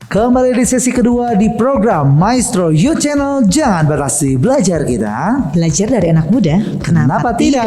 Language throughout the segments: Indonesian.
Kembali di sesi kedua di program Maestro You Channel. Jangan berasi belajar kita. Belajar dari anak muda. Kenapa tidak?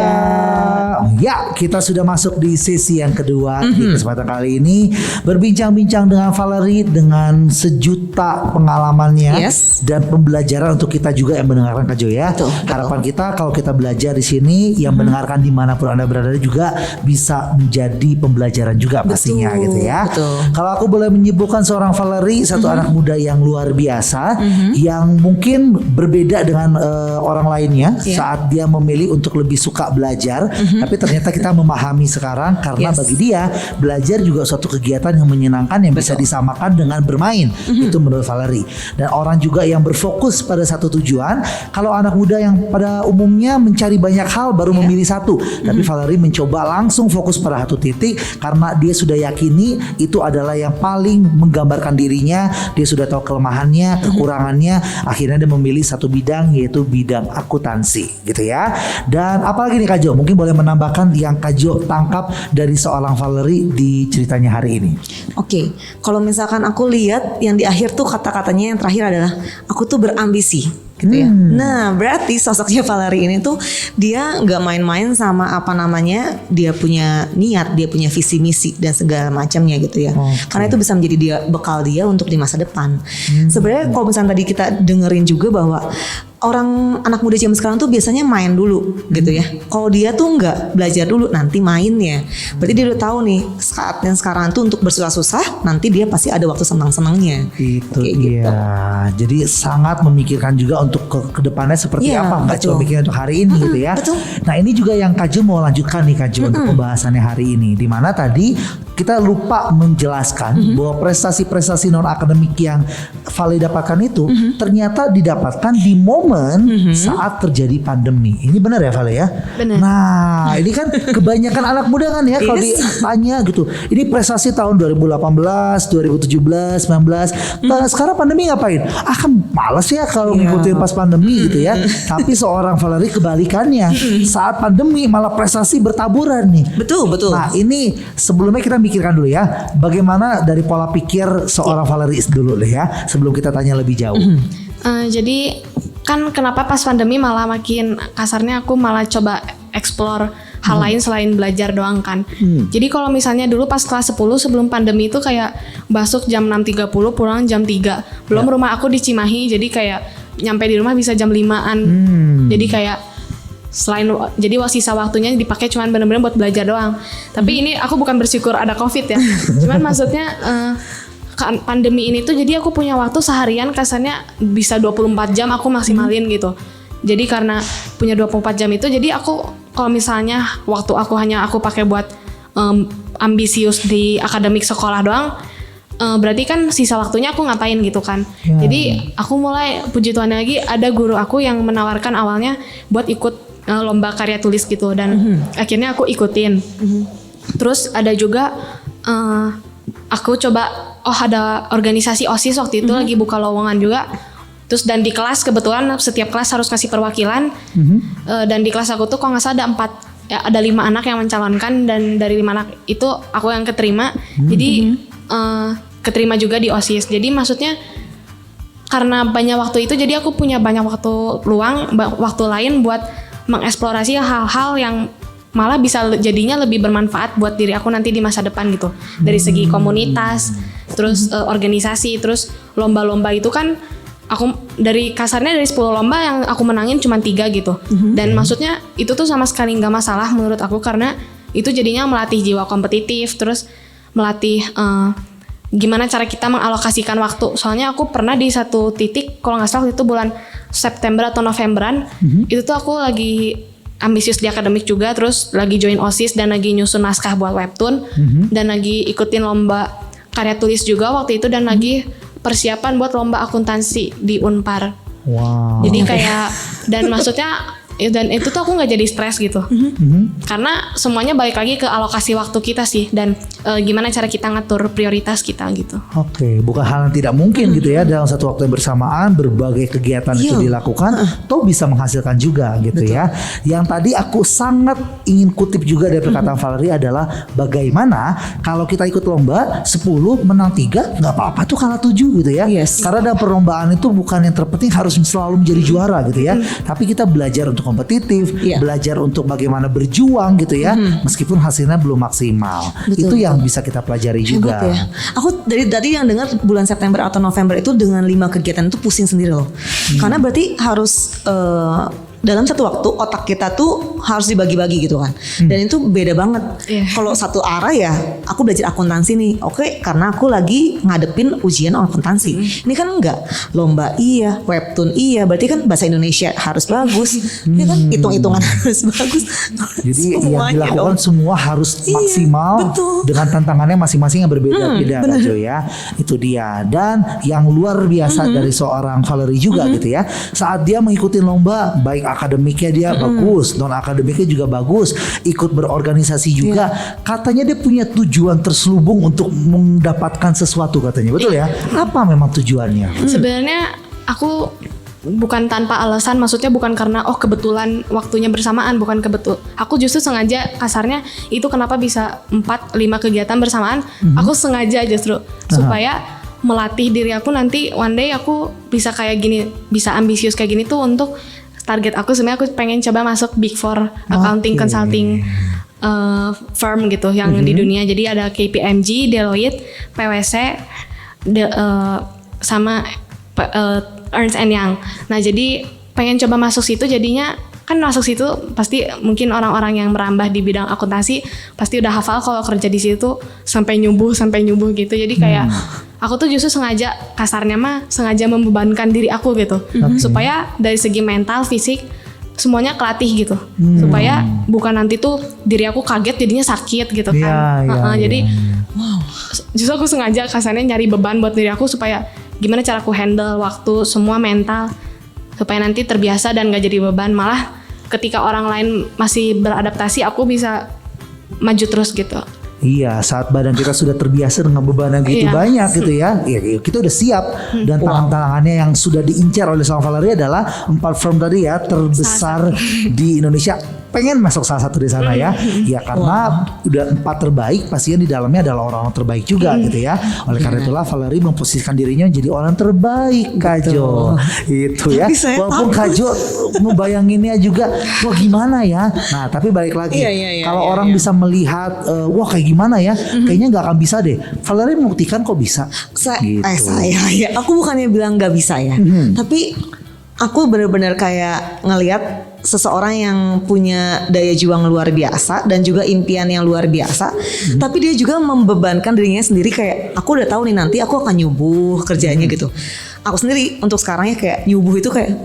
Ya, kita sudah masuk di sesi yang kedua. Di kesempatan kali ini berbincang-bincang dengan Valerie dengan sejuta pengalamannya dan pembelajaran untuk kita juga yang mendengarkan Kak Jo ya. Harapan kita kalau kita belajar di sini, yang mendengarkan dimanapun Anda berada juga bisa menjadi pembelajaran juga pastinya gitu ya. Kalau aku boleh menyebutkan seorang Valerie, satu anak muda yang luar biasa, yang mungkin berbeda dengan orang lainnya saat dia memilih untuk lebih suka belajar, tapi ternyata kita memahami sekarang karena bagi dia belajar juga suatu kegiatan yang menyenangkan yang bisa disamakan dengan bermain. Itu menurut Valerie. Dan orang juga yang berfokus pada satu tujuan. Kalau anak muda yang pada umumnya mencari banyak hal baru memilih satu, tapi Valerie mencoba langsung fokus pada satu titik karena dia sudah yakini itu adalah yang paling menggambarkan dirinya. Dia sudah tahu kelemahannya, kekurangannya, akhirnya dia memilih satu bidang, yaitu bidang akuntansi gitu ya. Dan apalagi nih Kak Jo, mungkin boleh menambahkan yang Kak Jo tangkap dari seorang Valerie di ceritanya hari ini. Oke, kalau misalkan aku lihat yang di akhir tuh kata-katanya yang terakhir adalah aku tuh berambisi gitu ya. Nah, berarti sosoknya Valerie ini tuh dia nggak main-main sama apa namanya, dia punya niat, dia punya visi misi dan segala macamnya gitu ya. Karena itu bisa menjadi dia bekal dia untuk di masa depan. Sebenarnya kalau misalnya tadi kita dengerin juga bahwa orang anak muda zaman sekarang tuh biasanya main dulu gitu ya. Kalau dia tuh nggak belajar dulu, nanti mainnya. Berarti dia udah tahu nih saat yang sekarang tuh untuk bersusah-susah, nanti dia pasti ada waktu senang-senangnya. Itu kayak dia. Gitu. Jadi sangat memikirkan juga untuk ke depannya seperti apa, nggak cuma mikirin untuk hari ini gitu ya. Nah ini juga yang Kak Jo mau lanjutkan nih Kak Jo untuk pembahasannya hari ini. Dimana tadi kita lupa menjelaskan bahwa prestasi-prestasi non akademik yang Vale dapatkan itu ternyata didapatkan di momen saat terjadi pandemi. Ini benar ya Vale ya? Benar. Nah ini kan kebanyakan anak muda kan ya kalau ditanya gitu. Ini prestasi tahun 2018, 2017, 19. Nah, sekarang pandemi ngapain? Kan males ya kalau ngikutin pas pandemi gitu ya. Tapi seorang Valerie kebalikannya. Saat pandemi malah prestasi bertaburan nih. Betul. Nah ini sebelumnya kita mikirkan dulu ya, bagaimana dari pola pikir seorang Valerie dulu deh ya, sebelum kita tanya lebih jauh. Jadi kan kenapa pas pandemi malah makin kasarnya aku malah coba explore hal lain selain belajar doang kan. Jadi kalau misalnya dulu pas kelas 10 sebelum pandemi itu kayak masuk jam 6.30 pulang jam 3. Belum rumah aku di Cimahi, jadi kayak nyampe di rumah bisa jam 5-an. Jadi kayak jadi sisa waktunya dipakai cuman bener-bener buat belajar doang. Tapi ini aku bukan bersyukur ada COVID ya. Cuman maksudnya pandemi ini tuh jadi aku punya waktu seharian kasarnya bisa 24 jam aku maksimalin gitu. Jadi karena punya 24 jam itu jadi aku kalau misalnya waktu aku hanya aku pakai buat ambisius di akademik sekolah doang, berarti kan sisa waktunya aku ngapain gitu kan. Jadi aku mulai puji Tuhan lagi ada guru aku yang menawarkan awalnya buat ikut lomba karya tulis gitu dan akhirnya aku ikutin. Terus ada juga aku coba ada organisasi OSIS waktu itu lagi buka lowongan juga. Terus dan di kelas kebetulan setiap kelas harus kasih perwakilan. Dan di kelas aku tuh kalau nggak salah ada 5 anak yang mencalonkan dan dari 5 anak itu aku yang keterima. Jadi keterima juga di OSIS. Jadi maksudnya karena banyak waktu itu jadi aku punya banyak waktu luang, waktu lain buat mengeksplorasi hal-hal yang malah bisa jadinya lebih bermanfaat buat diri aku nanti di masa depan gitu. Dari segi komunitas, terus organisasi, terus lomba-lomba itu kan aku dari kasarnya dari 10 lomba yang aku menangin cuma 3 gitu. Dan maksudnya itu tuh sama sekali nggak masalah menurut aku karena itu jadinya melatih jiwa kompetitif, terus melatih gimana cara kita mengalokasikan waktu. Soalnya aku pernah di satu titik kalau nggak salah itu bulan September atau Novemberan, itu tuh aku lagi ambisius di akademik juga, terus lagi join OSIS dan lagi nyusun naskah buat webtoon, dan lagi ikutin lomba karya tulis juga waktu itu dan lagi persiapan buat lomba akuntansi di Unpar. Jadi kayak dan maksudnya dan itu tuh aku nggak jadi stres gitu. Karena semuanya balik lagi ke alokasi waktu kita sih dan gimana cara kita ngatur prioritas kita gitu. Oke, bukan hal yang tidak mungkin gitu ya dalam satu waktu yang bersamaan berbagai kegiatan itu dilakukan, toh bisa menghasilkan juga gitu ya. Yang tadi aku sangat ingin kutip juga dari perkataan Valerie adalah bagaimana kalau kita ikut lomba 10 menang 3 nggak apa-apa tuh kalah 7 gitu ya. Karena dalam perlombaan itu bukan yang terpenting harus selalu menjadi juara gitu ya. Tapi kita belajar untuk kompetitif, belajar untuk bagaimana berjuang gitu ya, meskipun hasilnya belum maksimal. Itu yang bisa kita pelajari juga. Ya. Aku dari tadi yang dengar bulan September atau November itu dengan 5 kegiatan itu pusing sendiri loh. Karena berarti harus dalam satu waktu otak kita tuh harus dibagi-bagi gitu kan. Dan itu beda banget. Kalau satu arah ya, aku belajar akuntansi nih. Oke, karena aku lagi ngadepin ujian akuntansi. Ini kan enggak. Lomba iya, webtoon iya, berarti kan bahasa Indonesia harus bagus. Ini kan hitung-hitungan harus bagus. Jadi yang dilakukan semua harus maksimal dengan tantangannya masing-masing yang berbeda-beda Jo ya. Itu dia. Dan yang luar biasa dari seorang Valerie juga gitu ya. Saat dia mengikuti lomba, baik akademiknya dia bagus, non akademiknya juga bagus, ikut berorganisasi juga. Katanya dia punya tujuan terselubung untuk mendapatkan sesuatu katanya, betul ya? Apa memang tujuannya? Sebenarnya aku bukan tanpa alasan, maksudnya bukan karena kebetulan waktunya bersamaan, bukan kebetul. Aku justru sengaja, kasarnya itu kenapa bisa 4-5 kegiatan bersamaan. Aku sengaja justru supaya melatih diri aku nanti one day aku bisa kayak gini, bisa ambisius kayak gini tuh untuk target aku sebenarnya aku pengen coba masuk Big Four accounting consulting firm gitu yang di dunia. Jadi ada KPMG, Deloitte, PwC, sama Ernst & Young. Nah jadi pengen coba masuk situ, jadinya kan masuk situ pasti mungkin orang-orang yang merambah di bidang akuntansi pasti udah hafal kalau kerja di situ sampai nyubuh gitu. Jadi kayak aku tuh justru sengaja, kasarnya mah sengaja membebankan diri aku gitu, supaya dari segi mental, fisik semuanya kelatih gitu, supaya bukan nanti tuh diri aku kaget jadinya sakit gitu kan. Jadi justru aku sengaja kasarnya nyari beban buat diri aku supaya gimana cara aku handle waktu, semua mental, supaya nanti terbiasa dan gak jadi beban. Malah ketika orang lain masih beradaptasi, aku bisa maju terus gitu. Iya, saat badan kita sudah terbiasa dengan beban yang gitu banyak gitu ya, kita udah siap. Dan tantangannya yang sudah diincar oleh Sama Valerie adalah 4 firm tadi ya, terbesar di Indonesia. Pengen masuk salah satu di sana ya, karena udah 4 terbaik, pastinya di dalamnya adalah orang-orang terbaik juga gitu ya. Oleh karena itulah Valerie memposisikan dirinya menjadi orang terbaik, Kak Jo. Itu ya. Walaupun Kak Jo ngebayanginnya juga, wah gimana ya. Nah tapi balik lagi, kalau orang bisa melihat, wah kayak gimana ya, kayaknya nggak akan bisa deh. Valerie membuktikan kok bisa. Aku bukannya bilang nggak bisa ya, tapi aku benar-benar kayak ngelihat seseorang yang punya daya juang luar biasa dan juga impian yang luar biasa, tapi dia juga membebankan dirinya sendiri. Kayak aku udah tahu nih nanti aku akan nyubuh kerjanya gitu. Aku sendiri untuk sekarangnya kayak nyubuh itu kayak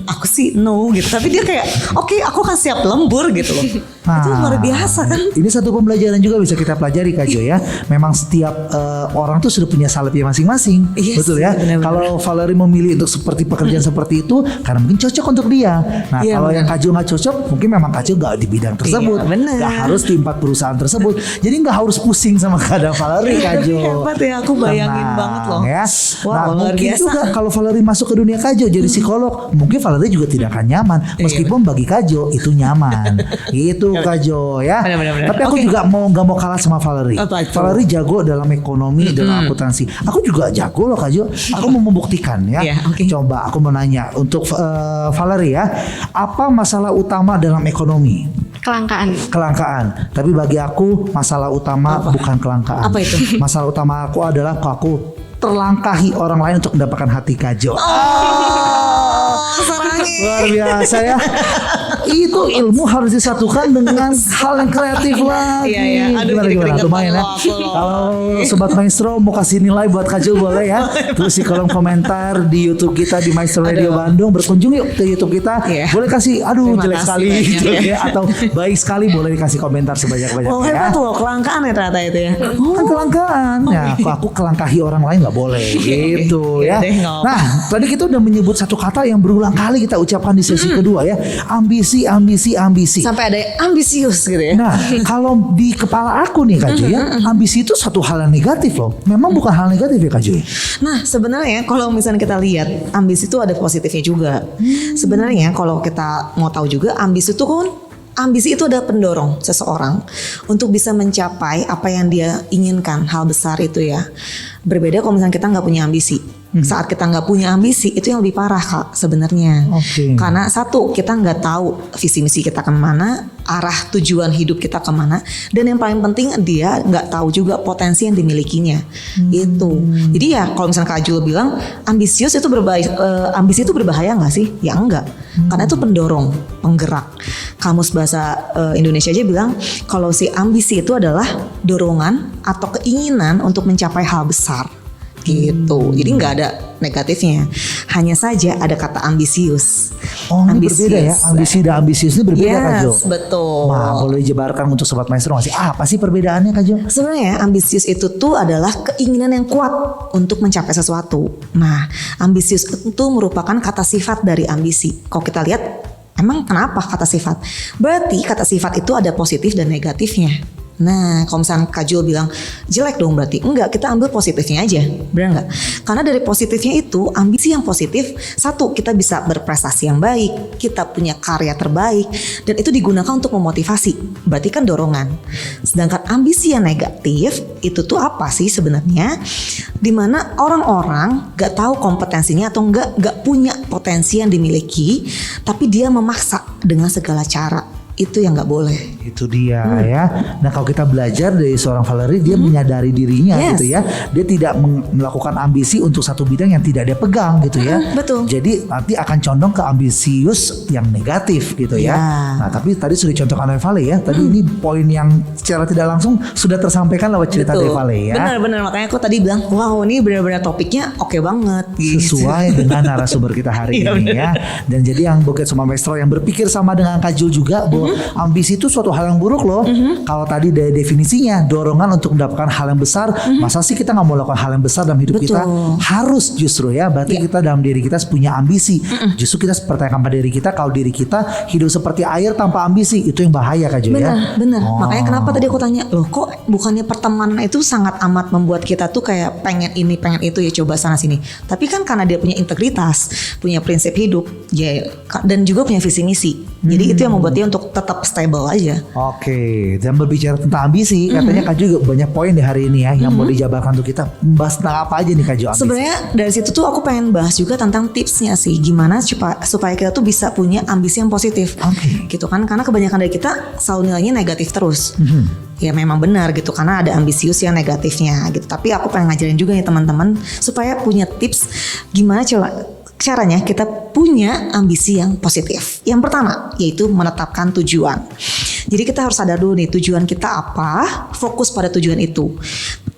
aku sih no gitu, tapi dia kayak oke, aku akan siap lembur gitu loh. Itu luar biasa kan. Ini satu pembelajaran juga bisa kita pelajari Kak Jo ya. Memang setiap orang tuh sudah punya salibnya masing-masing, betul ya. Kalau Valerie memilih untuk seperti pekerjaan seperti itu karena mungkin cocok untuk dia. Nah kalau yang Kak Jo nggak cocok, mungkin memang Kak Jo nggak di bidang tersebut, nggak harus di 4 perusahaan tersebut. Jadi nggak harus pusing sama keadaan Valerie, Kak Jo. Hebat ya, aku bayangin banget loh. Ya. Nah mungkin juga kalau Valerie masuk ke dunia Kak Jo jadi psikolog, mungkin Valerie juga tidak akan nyaman, meskipun bagi Kak Jo itu nyaman. Gitu Kak Jo ya. Tapi aku juga nggak mau kalah sama Valerie. Valerie jago dalam ekonomi, dalam akuntansi. Aku juga jago loh Kak Jo. Aku mau membuktikan ya. Coba aku mau nanya untuk Valerie ya, apa masalah utama dalam ekonomi? Kelangkaan. Tapi bagi aku masalah utama bukan kelangkaan. Apa itu? Masalah utama aku adalah aku terlangkahi orang lain untuk mendapatkan hati Kak Jo. Luar biasa ya. Itu ilmu harus disatukan dengan hal yang kreatif lagi. Gimana? Lumayan ya. Kalau Sobat Maestro mau kasih nilai buat Kak Jo boleh ya. Tulis di kolom komentar di YouTube kita di Maestro Radio Bandung. Berkunjung yuk ke YouTube kita. Boleh kasih jelek sekali gitu ya, atau baik sekali, boleh dikasih komentar sebanyak-banyaknya. Oh hebat loh, kelangkaan ya ternyata itu ya. Kan kelangkaan. Ya aku kelangkahi orang lain nggak boleh gitu ya. Nah tadi kita udah menyebut satu kata yang berulang kali kita ucapkan di sesi kedua ya, ambisi. ambisi. Sampai ada yang ambisius gitu ya. Nah, kalau di kepala aku nih Kak Joy, ambisi itu satu hal yang negatif loh. Memang bukan hal negatif ya Kak Joy? Nah, sebenarnya kalau misalnya kita lihat ambisi itu ada positifnya juga. Sebenarnya kalau kita mau tahu juga ambisi itu adalah pendorong seseorang untuk bisa mencapai apa yang dia inginkan, hal besar itu ya. Berbeda kalau misalnya kita nggak punya ambisi. Saat kita nggak punya ambisi itu yang lebih parah Kak sebenarnya. Karena satu, kita nggak tahu visi misi kita kemana, arah tujuan hidup kita kemana, dan yang paling penting dia nggak tahu juga potensi yang dimilikinya. Itu. Jadi ya kalau misalnya Kak Jul bilang ambisi itu berbahaya nggak sih? Ya enggak. Karena itu pendorong, penggerak. Kamus bahasa Indonesia aja bilang kalau si ambisi itu adalah dorongan atau keinginan untuk mencapai hal besar. Gitu. Jadi nggak ada negatifnya. Hanya saja ada kata ambisius. Oh, ini berbeda ya. Ambisi dan ambisius ini berbeda Kak Jo. Betul. Wah, boleh dijabarkan untuk sobat maestro nggak sih? Apa sih perbedaannya Kak Jo? Sebenarnya ambisius itu tuh adalah keinginan yang kuat untuk mencapai sesuatu. Nah, ambisius itu merupakan kata sifat dari ambisi. Kalau kita lihat, emang kenapa kata sifat? Berarti kata sifat itu ada positif dan negatifnya. Nah, kalau misalnya Kak Jul bilang jelek dong berarti. Enggak, kita ambil positifnya aja. Benar enggak? Karena dari positifnya itu, ambisi yang positif, satu, kita bisa berprestasi yang baik, kita punya karya terbaik, dan itu digunakan untuk memotivasi. Berarti kan dorongan. Sedangkan ambisi yang negatif, itu tuh apa sih sebenarnya? Dimana orang-orang gak tahu kompetensinya atau gak punya potensi yang dimiliki, tapi dia memaksa dengan segala cara. Itu yang nggak boleh. Itu dia ya. Nah kalau kita belajar dari seorang Valerie, dia menyadari dirinya gitu ya. Dia tidak melakukan ambisi untuk satu bidang yang tidak dia pegang gitu ya. Betul. Jadi nanti akan condong ke ambisius yang negatif gitu ya. Nah tapi tadi sudah dicontohkan oleh Vale ya. Tadi ini poin yang secara tidak langsung sudah tersampaikan lewat cerita dari Vale ya. Benar-benar, makanya aku tadi bilang wow ini benar-benar topiknya oke banget. Sesuai dengan narasumber kita hari ini ya. Dan jadi yang Bukit Soma Maestro yang berpikir sama dengan Kak Jul juga bahwa ambisi itu suatu hal yang buruk loh. Kalau tadi dari definisinya dorongan untuk mendapatkan hal yang besar, masa sih kita nggak mau lakukan hal yang besar dalam hidup kita? Harus justru ya. Berarti kita dalam diri kita punya ambisi. Justru kita pertanyakan pada diri kita, kalau diri kita hidup seperti air tanpa ambisi, itu yang bahaya Kak Jo ya. Benar. Makanya kenapa tadi aku tanya, loh kok bukannya pertemanan itu sangat amat membuat kita tuh kayak pengen ini pengen itu ya coba sana sini. Tapi kan karena dia punya integritas, punya prinsip hidup, ya, dan juga punya visi misi. Jadi itu yang membuat dia untuk tetap stable aja. Oke, dan berbicara tentang ambisi, katanya Kak Jo banyak poin di hari ini ya yang boleh dijabarkan untuk kita. Bahas tentang apa aja nih Kak Jo? Sebenarnya dari situ tuh aku pengen bahas juga tentang tipsnya sih, gimana supaya kita tuh bisa punya ambisi yang positif. Gitu kan, karena kebanyakan dari kita selalu nilainya negatif terus. Ya memang benar gitu, karena ada ambisius yang negatifnya gitu. Tapi aku pengen ngajarin juga nih teman-teman supaya punya tips gimana caranya kita punya ambisi yang positif. Yang pertama yaitu menetapkan tujuan. Jadi kita harus sadar dulu nih tujuan kita apa, fokus pada tujuan itu.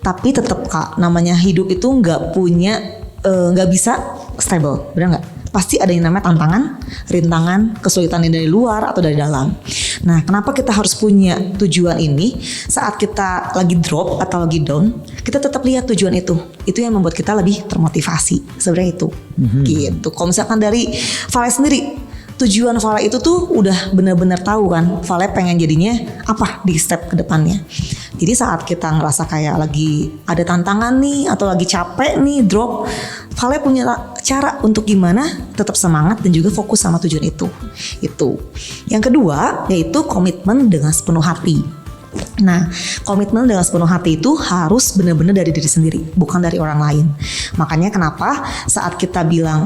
Tapi tetap Kak, namanya hidup itu nggak bisa stable, benar nggak? Pasti ada yang namanya tantangan, rintangan, kesulitan yang dari luar atau dari dalam. Nah, kenapa kita harus punya tujuan ini? Saat kita lagi drop atau lagi down, kita tetap lihat tujuan itu. Itu yang membuat kita lebih termotivasi. Sebenarnya itu. Gitu. Kalau misalkan dari Vale sendiri, tujuan Vale itu tuh udah benar-benar tahu kan, Vale pengen jadinya apa di step ke depannya. Jadi saat kita ngerasa kayak lagi ada tantangan nih atau lagi capek nih drop, Vale punya cara untuk gimana tetap semangat dan juga fokus sama tujuan itu. Itu. Yang kedua yaitu komitmen dengan sepenuh hati. Nah, komitmen dengan sepenuh hati itu harus benar-benar dari diri sendiri, bukan dari orang lain. Makanya kenapa saat kita bilang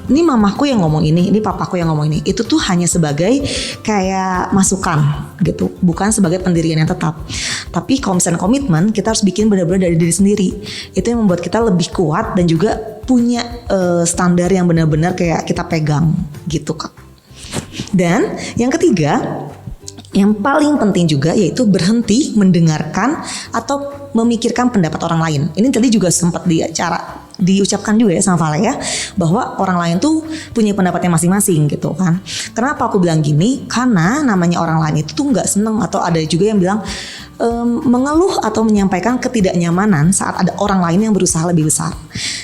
ini mamaku yang ngomong ini papaku yang ngomong ini, itu tuh hanya sebagai kayak masukan gitu, bukan sebagai pendirian yang tetap. Tapi kalau misalnya komitmen, kita harus bikin benar-benar dari diri sendiri. Itu yang membuat kita lebih kuat dan juga punya standar yang benar-benar kayak kita pegang gitu Kak. Dan yang ketiga, yang paling penting juga yaitu berhenti mendengarkan atau memikirkan pendapat orang lain. Ini tadi juga sempat di acara diucapkan juga ya sama Vale ya, bahwa orang lain tuh punya pendapatnya masing-masing gitu kan. Kenapa aku bilang gini? Karena namanya orang lain itu tuh nggak seneng, atau ada juga yang bilang mengeluh atau menyampaikan ketidaknyamanan saat ada orang lain yang berusaha lebih besar.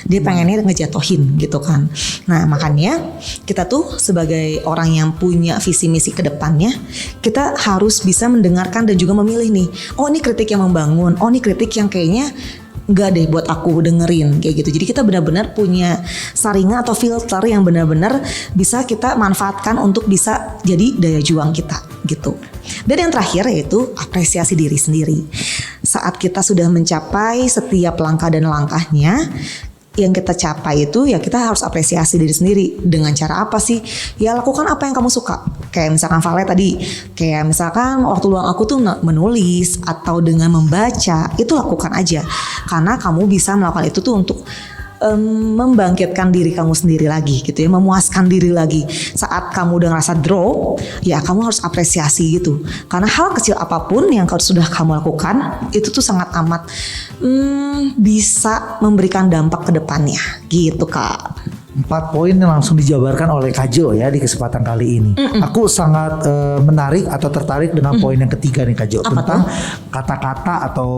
Dia pengennya ngejatuhin gitu kan. Nah makanya kita tuh sebagai orang yang punya visi misi ke depannya, kita harus bisa mendengarkan dan juga memilih nih. Oh ini kritik yang membangun, oh ini kritik yang kayaknya enggak deh buat aku dengerin kayak gitu. Jadi kita benar-benar punya saringan atau filter yang benar-benar bisa kita manfaatkan untuk bisa jadi daya juang kita gitu. Dan yang terakhir yaitu apresiasi diri sendiri. Saat kita sudah mencapai setiap langkah dan langkahnya yang kita capai itu, ya kita harus apresiasi diri sendiri. Dengan cara apa sih? Ya lakukan apa yang kamu suka. Kayak misalkan Vale tadi, kayak misalkan waktu luang aku tuh menulis atau dengan membaca, itu lakukan aja. Karena kamu bisa melakukan itu tuh untuk membangkitkan diri kamu sendiri lagi gitu ya, memuaskan diri lagi. Saat kamu udah ngerasa drop, ya kamu harus apresiasi gitu. Karena hal kecil apapun yang sudah kamu lakukan itu tuh sangat amat bisa memberikan dampak ke depannya gitu Kak. 4 poin yang langsung dijabarkan oleh Kak Jo ya di kesempatan kali ini. Aku sangat menarik atau tertarik dengan poin yang ketiga nih Kak Jo, tentang kata-kata atau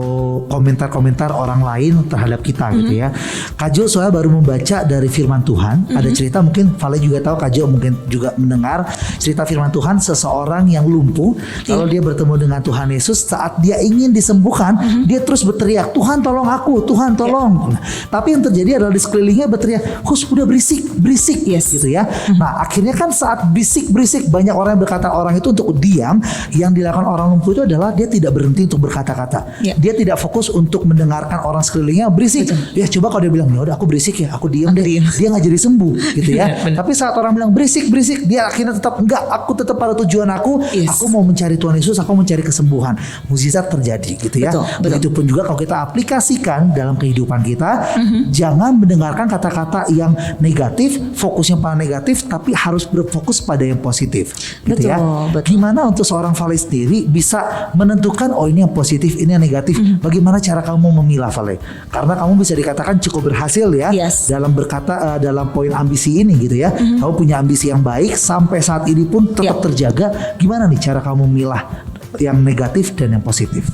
komentar-komentar orang lain terhadap kita gitu ya. Kak Jo soalnya baru membaca dari firman Tuhan, ada cerita, mungkin Vale juga tahu, Kak Jo mungkin juga mendengar cerita firman Tuhan seseorang yang lumpuh. Kalau dia bertemu dengan Tuhan Yesus, saat dia ingin disembuhkan, dia terus berteriak, Tuhan tolong aku, Tuhan tolong. Tapi yang terjadi adalah di sekelilingnya berteriak, "Hus, udah berisik yes gitu ya." Nah akhirnya kan saat berisik banyak orang yang berkata orang itu untuk diam. Yang dilakukan orang lumpuh itu adalah dia tidak berhenti untuk berkata-kata. Dia tidak fokus untuk mendengarkan orang sekelilingnya berisik. Ya coba kalau dia bilang, ya udah aku berisik ya, aku diam deh, dia nggak jadi sembuh gitu ya. Tapi saat orang bilang berisik, dia akhirnya tetap enggak, aku tetap pada tujuan aku. Aku mau mencari Tuhan Yesus, aku mencari kesembuhan. Mukjizat terjadi gitu ya. Begitupun juga kalau kita aplikasikan dalam kehidupan kita, jangan mendengarkan kata-kata yang negatif, fokusnya pada negatif, tapi harus berfokus pada yang positif gitu ya. Gimana untuk seorang Vale sendiri bisa menentukan, oh ini yang positif, ini yang negatif. Bagaimana cara kamu memilah Vale? Karena kamu bisa dikatakan cukup berhasil ya dalam berkata dalam poin ambisi ini gitu ya. Kamu punya ambisi yang baik sampai saat ini pun tetap terjaga. Gimana nih cara kamu memilah yang negatif dan yang positif?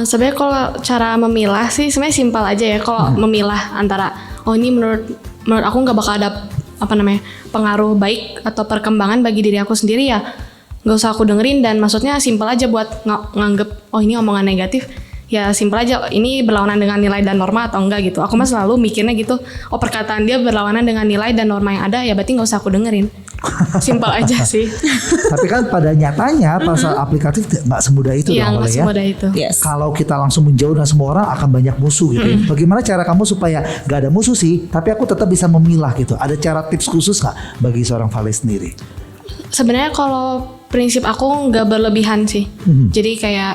Sebenarnya kalau cara memilah sih sebenarnya simpel aja ya. Kalau memilah antara ini menurut aku nggak bakal ada pengaruh baik atau perkembangan bagi diri aku sendiri, ya nggak usah aku dengerin. Dan maksudnya simpel aja buat nganggep ini omongan negatif, ya simpel aja, ini berlawanan dengan nilai dan norma atau enggak gitu. Aku mah selalu mikirnya gitu, perkataan dia berlawanan dengan nilai dan norma yang ada, ya berarti nggak usah aku dengerin. Simpel aja sih. Tapi kan pada nyatanya pasal aplikatif nggak semudah itu dong, nggak semudah itu. Kalau kita langsung menjauh dari semua orang akan banyak musuh gitu ya. Bagaimana cara kamu supaya nggak ada musuh sih, tapi aku tetap bisa memilah gitu? Ada cara tips khusus nggak bagi seorang Vale sendiri? Sebenarnya kalau prinsip aku nggak berlebihan sih. Jadi kayak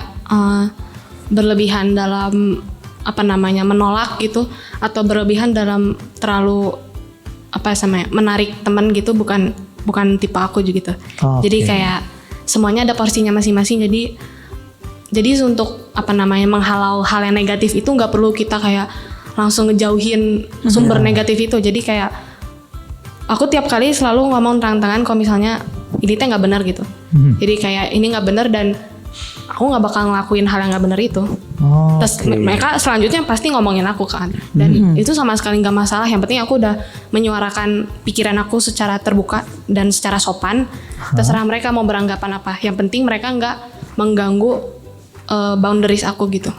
berlebihan dalam menolak gitu, atau berlebihan dalam terlalu menarik teman gitu, bukan tipe aku gitu. Jadi kayak semuanya ada porsinya masing-masing. Jadi untuk menghalau hal yang negatif itu nggak perlu kita kayak langsung ngejauhin sumber negatif itu. Jadi kayak aku tiap kali selalu ngomong terang-terangan kalau misalnya ini teh nggak benar gitu. Jadi kayak ini nggak benar dan aku nggak bakal ngelakuin hal yang nggak benar itu. Terus mereka selanjutnya pasti ngomongin aku kan, dan itu sama sekali nggak masalah. Yang penting aku udah menyuarakan pikiran aku secara terbuka dan secara sopan. Terserah mereka mau beranggapan apa. Yang penting mereka nggak mengganggu boundaries aku gitu.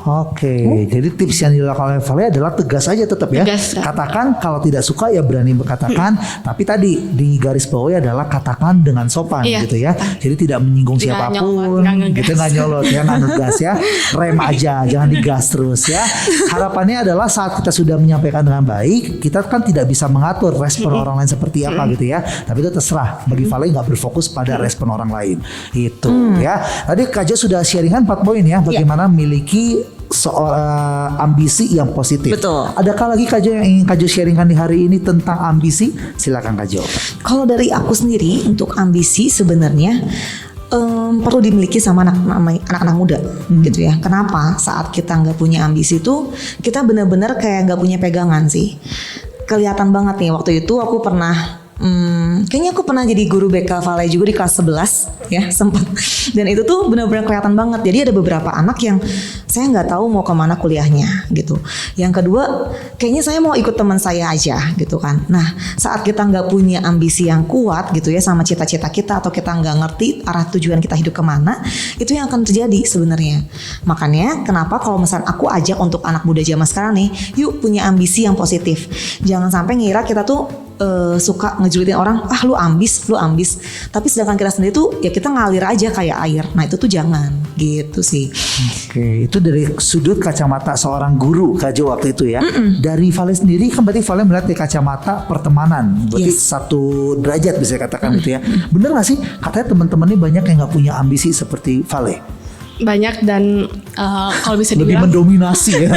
Jadi tips yang dilakukan oleh Vale adalah tegas aja tetap ya. Katakan kalau tidak suka ya berani berkatakan. Tapi tadi di garis bawah adalah katakan dengan sopan gitu ya. Jadi tidak menyinggung siapapun, gitu, nggak nyolot ya, nggak ngegas ya. Rem aja, jangan digas terus ya. Harapannya adalah saat kita sudah menyampaikan dengan baik, kita kan tidak bisa mengatur respon orang lain seperti apa gitu ya. Tapi itu terserah. Bagi Vale nggak berfokus pada respon orang lain. Itu ya. Tadi Kak Jo sudah sharingkan 4 poin ya. Bagaimana memiliki seorang ambisi yang positif. Adakah lagi Kak Jo yang ingin Kak Jo sharingkan di hari ini tentang ambisi? Silakan Kak Jo. Kalau dari aku sendiri untuk ambisi sebenarnya perlu dimiliki sama anak-anak muda gitu ya. Kenapa? Saat kita nggak punya ambisi tuh kita benar-benar kayak nggak punya pegangan sih. Kelihatan banget nih waktu itu aku pernah kayaknya aku pernah jadi guru BK Valet juga di kelas 11 ya sempat. Dan itu tuh benar-benar kelihatan banget. Jadi ada beberapa anak yang saya nggak tahu mau kemana kuliahnya gitu. Yang kedua kayaknya saya mau ikut teman saya aja gitu kan. Nah saat kita nggak punya ambisi yang kuat gitu ya sama cita-cita kita, atau kita nggak ngerti arah tujuan kita hidup kemana, itu yang akan terjadi sebenarnya. Makanya kenapa kalau misalnya aku ajak untuk anak muda zaman sekarang nih, yuk punya ambisi yang positif. Jangan sampai ngira kita tuh suka ngejulitin orang, lu ambis. Tapi sedangkan kita sendiri tuh ya kita ngalir aja kayak air. Nah itu tuh jangan gitu sih. Oke, itu dari sudut kacamata seorang guru Kak Jo waktu itu ya. Dari Vale sendiri kan berarti Vale melihat dari kacamata pertemanan, berarti satu derajat bisa katakan gitu ya. Bener gak sih katanya teman-teman ini banyak yang gak punya ambisi seperti Vale? Banyak, dan kalau bisa lebih dibilang mendominasi ya.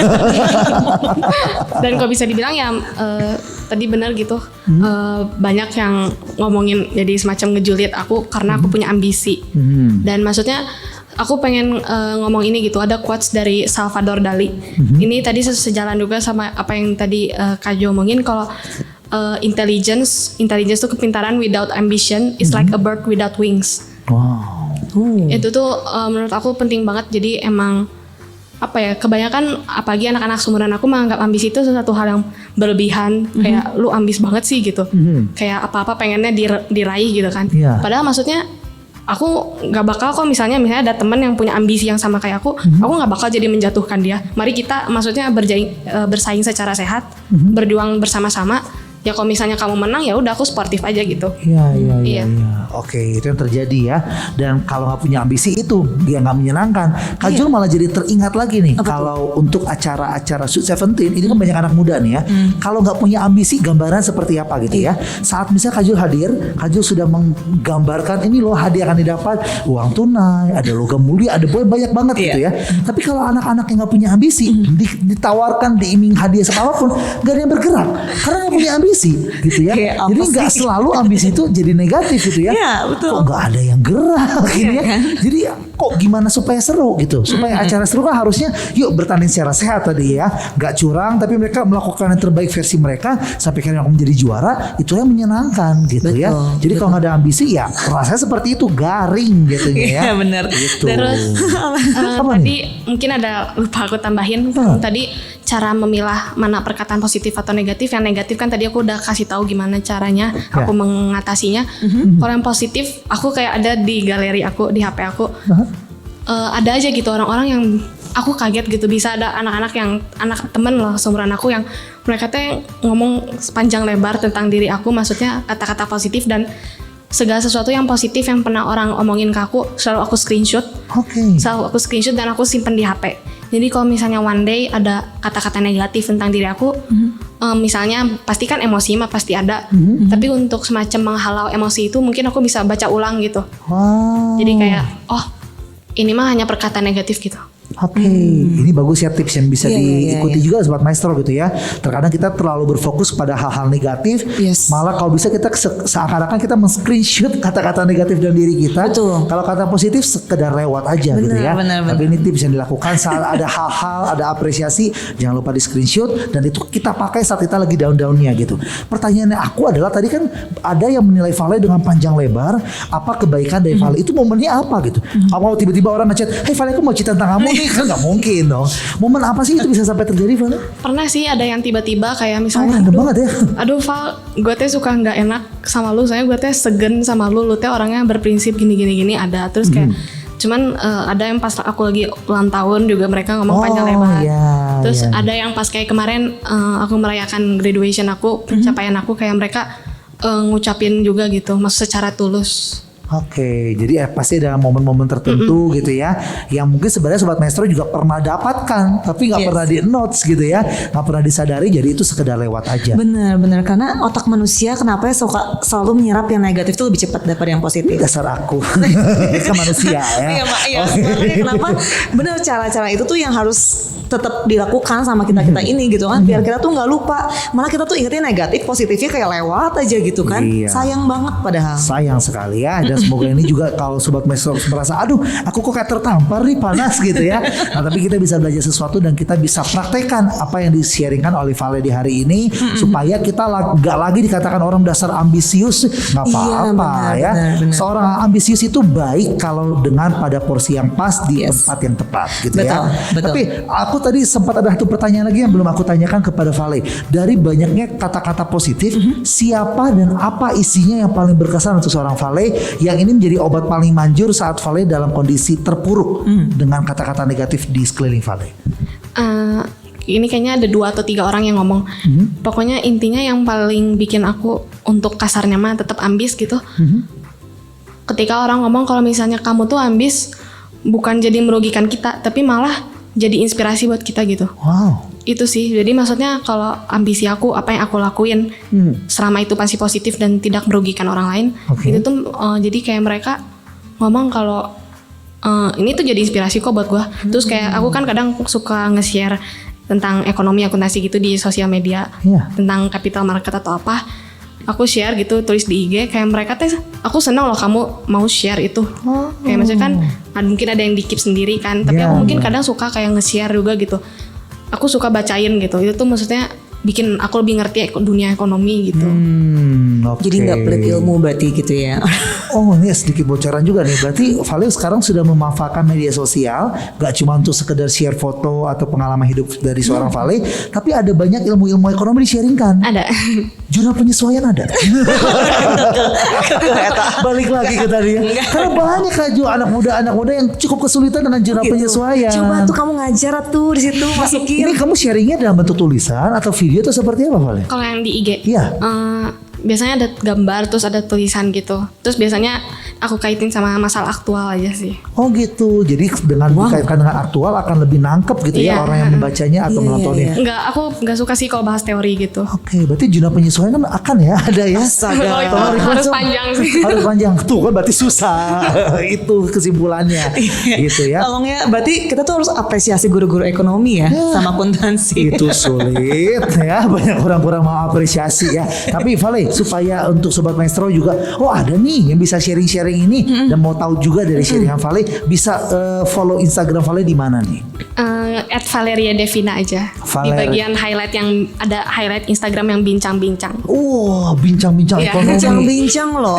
dan kalau bisa dibilang ya tadi benar gitu. Banyak yang ngomongin jadi semacam ngejulit aku karena aku punya ambisi. Dan maksudnya aku pengen ngomong ini gitu, ada quotes dari Salvador Dali. Ini tadi sejalan juga sama apa yang tadi Kak Jo omongin, kalau intelligence itu kepintaran without ambition is like a bird without wings. Wow. Itu tuh menurut aku penting banget. Jadi emang apa ya, kebanyakan apalagi anak-anak seumuran aku menganggap ambisi itu sesuatu hal yang berlebihan. Kayak lu ambis banget sih gitu. Kayak apa-apa pengennya diraih gitu kan. Padahal maksudnya aku nggak bakal kok, misalnya ada temen yang punya ambisi yang sama kayak aku nggak bakal jadi menjatuhkan dia. Mari kita maksudnya bersaing secara sehat, berjuang bersama-sama. Ya kalau misalnya kamu menang ya udah aku sportif aja gitu. Iya. Oke, itu yang terjadi ya. Dan kalau nggak punya ambisi itu dia nggak menyenangkan. Kak Jo malah jadi teringat lagi nih. Kalau untuk acara-acara Sweet 17 ini kan banyak anak muda nih ya. Kalau nggak punya ambisi, gambaran seperti apa gitu ya. Saat misalnya Kak Jo hadir, Kak Jo sudah menggambarkan ini loh hadiah akan didapat, uang tunai, ada logam mulia, ada banyak banget gitu ya. Tapi kalau anak-anak yang nggak punya ambisi, ditawarkan diiming hadiah apapun, gak ada yang bergerak karena nggak punya ambisi gitu ya. Jadi nggak selalu ambisi itu jadi negatif gitu ya. Betul. Kok nggak ada yang gerak gitu ya. Jadi kok gimana supaya seru gitu, supaya acara seru kan harusnya yuk bertanding secara sehat tadi ya, nggak curang tapi mereka melakukan yang terbaik versi mereka sampai akhirnya menjadi juara. Itu yang menyenangkan gitu ya. Jadi kalau nggak ada ambisi ya rasanya seperti itu, garing gitu ya. Iya benar. Gitu. Terus tadi mungkin ada lupa aku tambahin tadi cara memilah mana perkataan positif atau negatif. Yang negatif kan tadi aku udah kasih tahu gimana caranya aku mengatasinya. Kalau yang positif, aku kayak ada di galeri aku di HP aku. Ada aja gitu orang-orang yang aku kaget gitu, bisa ada anak-anak yang anak temen loh seumuran aku yang mereka tuh ngomong sepanjang lebar tentang diri aku, maksudnya kata-kata positif dan segala sesuatu yang positif yang pernah orang omongin ke aku selalu aku screenshot. Selalu aku screenshot dan aku simpen di HP. Jadi kalau misalnya one day ada kata-kata negatif tentang diri aku, misalnya pasti kan emosi mah pasti ada. Tapi untuk semacam menghalau emosi itu mungkin aku bisa baca ulang gitu. Jadi kayak ini mah hanya perkataan negatif gitu. Ini bagus ya tips yang bisa diikuti juga Sobat Maestro gitu ya. Terkadang kita terlalu berfokus pada hal-hal negatif, malah kalau bisa kita seakan-akan kita men-screenshot kata-kata negatif dalam diri kita. Kalau kata positif sekedar lewat aja gitu ya. Tapi ini tips yang dilakukan saat ada hal-hal, ada apresiasi, jangan lupa di-screenshot dan itu kita pakai saat kita lagi down-downnya gitu. Pertanyaannya aku adalah tadi kan ada yang menilai Vale dengan panjang lebar, apa kebaikan dari Vale itu momennya apa gitu. Apa tiba-tiba orang ngechat, "Hey Vale, aku mau cerita tentang kamu nih." Kan nggak mungkin dong. Momen apa sih itu bisa sampai terjadi, Vale? Pernah sih ada yang tiba-tiba kayak misalnya, random banget ya. Aduh Val, gue teh suka nggak enak sama lu, soalnya gue teh segen sama lu teh orangnya berprinsip gini ada. Terus kayak cuman ada yang pas aku lagi ulang tahun juga mereka ngomong panjang lebar. Terus ada yang pas kayak kemarin aku merayakan graduation aku, pencapaian aku, kayak mereka ngucapin juga gitu, maksud secara tulus. Jadi pasti ada momen-momen tertentu gitu ya, yang mungkin sebenarnya Sobat Maestro juga pernah dapatkan, tapi nggak pernah di notes gitu ya, nggak pernah disadari, jadi itu sekedar lewat aja. Benar, karena otak manusia kenapa ya selalu menyerap yang negatif itu lebih cepat daripada yang positif. Dasar aku, kan manusia ya. Kenapa? Benar, cara-cara itu tuh yang harus tetap dilakukan sama kita ini gitu kan, biar kita tuh nggak lupa, malah kita tuh ingetnya negatif, positifnya kayak lewat aja gitu kan. Sayang banget padahal. Sayang sekali ya. Dan ya. Semoga ini juga kalau Sobat Maestro merasa aduh aku kok kayak tertampar nih panas gitu ya. Nah tapi kita bisa belajar sesuatu dan kita bisa praktekkan apa yang di-sharingkan oleh Vale di hari ini supaya kita gak lagi dikatakan orang dasar ambisius. Gak apa-apa ya. Benar. Seorang ambisius itu baik kalau dengan pada porsi yang pas di tempat yang tepat gitu ya. Betul. Tapi aku tadi sempat ada satu pertanyaan lagi yang belum aku tanyakan kepada Vale. Dari banyaknya kata-kata positif, siapa dan apa isinya yang paling berkesan untuk seorang Vale yang ini menjadi obat paling manjur saat Vale dalam kondisi terpuruk dengan kata-kata negatif di sekeliling Vale? Ini kayaknya ada 2 atau 3 orang yang ngomong. Pokoknya intinya yang paling bikin aku untuk kasarnya mah tetap ambis gitu. Ketika orang ngomong kalau misalnya kamu tuh ambis bukan jadi merugikan kita, tapi malah jadi inspirasi buat kita gitu. Wow. Itu sih. Jadi maksudnya kalau ambisi aku, apa yang aku lakuin selama itu pasti positif dan tidak merugikan orang lain. Itu tuh jadi kayak mereka ngomong kalau ini tuh jadi inspirasi kok buat gue. Terus kayak aku kan kadang suka nge-share tentang ekonomi akuntansi gitu di sosial media, tentang capital market atau apa. Aku share gitu, tulis di IG, kayak mereka teh aku senang loh kamu mau share itu. Kayak maksudnya kan mungkin ada yang di keep sendiri kan, tapi aku mungkin kadang suka kayak nge-share juga gitu. Aku suka bacain gitu. Itu tuh maksudnya bikin aku lebih ngerti dunia ekonomi gitu. Jadi nggak pelit ilmu berarti gitu ya. Oh ini sedikit bocoran juga nih. Berarti Vale sekarang sudah memanfaatkan media sosial, gak cuma untuk sekedar share foto atau pengalaman hidup dari seorang Vale, tapi ada banyak ilmu-ilmu ekonomi di-sharingkan. Ada. Jurnal penyesuaian ada. Balik lagi ke tadi ya. Karena banyak anak muda yang cukup kesulitan dengan jurnal penyesuaian. Coba tuh kamu ngajar tuh di situ masukin. Ini kamu sharingnya dalam bentuk tulisan atau video atau seperti apa Vale? Kalau yang di IG, biasanya ada gambar terus ada tulisan gitu. Terus biasanya aku kaitin sama masalah aktual aja sih. Oh gitu. Jadi dengan dikaitkan dengan aktual akan lebih nangkep gitu ya orang yang membacanya atau menontonnya. Enggak, aku enggak suka sih kalau bahas teori gitu. Oke, berarti jurnal penyesuaian kan akan ya ada ya. Harus panjang sih. Harus panjang. Tuh kan berarti susah. Itu kesimpulannya. Gitu ya. Tolongnya berarti kita tuh harus apresiasi guru-guru ekonomi ya sama akuntansi. Itu sulit ya. Banyak orang kurang mau apresiasi ya. Tapi Vale supaya untuk Sobat Maestro juga ada nih yang bisa sharing-sharing ini dan mau tahu juga dari sharingan Vale bisa follow Instagram Vale di mana nih? @Valeria Devina aja. Di bagian highlight yang ada highlight Instagram yang bincang-bincang. Bincang-bincang ekonomi. Bincang-bincang loh.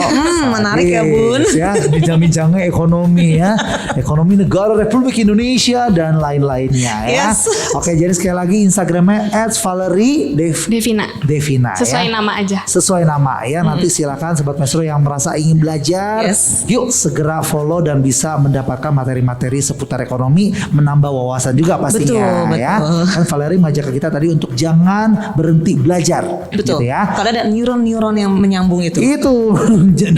Menarik ya Bun. Ya, bincang-bincangnya ekonomi ya. Ekonomi negara Republik Indonesia dan lain-lainnya ya. Oke, jadi sekali lagi Instagramnya @Valerie_Devina. Sesuai nama aja. Sesuai nama ya. Nanti silakan Sobat Maestro yang merasa ingin belajar, yuk segera follow dan bisa mendapatkan materi-materi seputar ekonomi, menambah wawasan juga pastinya ya. Kan Valerie mengajak kita tadi untuk jangan berhenti belajar. Betul. Gitu ya. Karena ada neuron-neuron yang menyambung itu.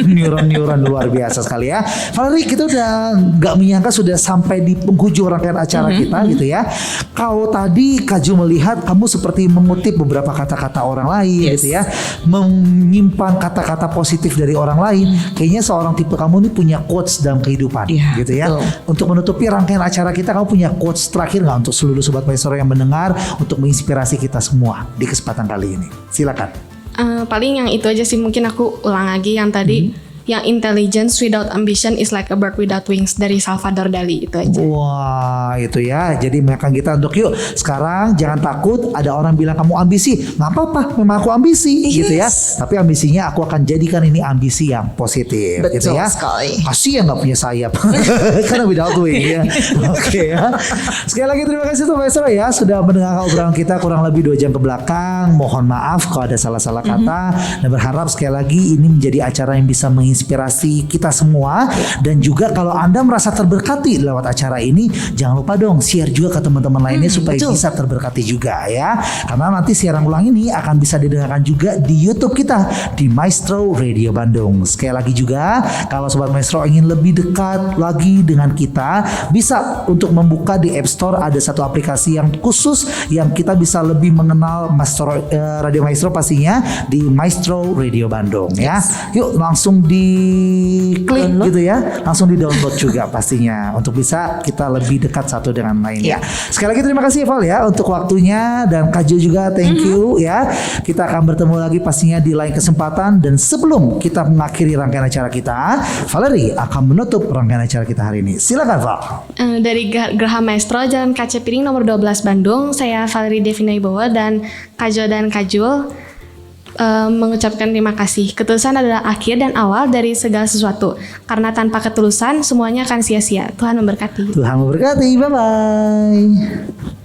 Neuron-neuron luar biasa sekali ya. Valerie, kita udah gak menyangka sudah sampai di penghujung rangkaian acara kita gitu ya. Kalau tadi Kaju melihat kamu seperti mengutip beberapa kata-kata orang lain gitu ya. Menyimpan kata-kata positif dari orang lain. Kayaknya seorang tipe kamu ini punya quotes dalam kehidupan gitu ya. Betul. Untuk menutupi rangkaian acara kita, kamu punya quotes terakhir gak untuk seluruh Sobat Maestro yang mendengar untuk menginspirasi kita semua di kesempatan kali ini? Silakan. Paling yang itu aja sih, mungkin aku ulang lagi yang tadi. Yang intelligence without ambition is like a bird without wings dari Salvador Dali, itu aja. Wah, itu ya. Jadi mengingatkan kita untuk yuk sekarang jangan takut ada orang bilang kamu ambisi. Nggak apa-apa, memang aku ambisi gitu ya. Tapi ambisinya aku akan jadikan ini ambisi yang positif. Betul gitu ya. sekali. Kasih yang nggak punya sayap. Karena without wing ya. Oke ya. Sekali lagi terima kasih Sobat Maestro ya sudah mendengarkan obrolan kita kurang lebih 2 jam ke belakang. Mohon maaf kalau ada salah-salah kata dan berharap sekali lagi ini menjadi acara yang bisa menginspirasi kita semua. Dan juga kalau Anda merasa terberkati lewat acara ini, jangan lupa dong share juga ke teman-teman lainnya supaya bisa terberkati juga ya. Karena nanti siaran ulang ini akan bisa didengarkan juga di YouTube kita di Maestro Radio Bandung. Sekali lagi juga kalau Sobat Maestro ingin lebih dekat lagi dengan kita, bisa untuk membuka di App Store ada satu aplikasi yang khusus yang kita bisa lebih mengenal Maestro Radio Maestro pastinya di Maestro Radio Bandung ya. Yuk langsung di diklik gitu ya, langsung di download juga pastinya untuk bisa kita lebih dekat satu dengan lainnya. Sekali lagi terima kasih Val ya untuk waktunya, dan Kak Jo juga thank you ya. Kita akan bertemu lagi pastinya di lain kesempatan, dan sebelum kita mengakhiri rangkaian acara kita, Valerie akan menutup rangkaian acara kita hari ini. Silakan Val. Dari Geraha Maestro Jalan Kaca Piring nomor 12 Bandung, saya Valerie Devina Ibowo dan Kak Jo dan Kak Jul mengucapkan terima kasih. Ketulusan adalah akhir dan awal dari segala sesuatu. Karena tanpa ketulusan semuanya akan sia-sia. Tuhan memberkati. Tuhan memberkati. Bye bye.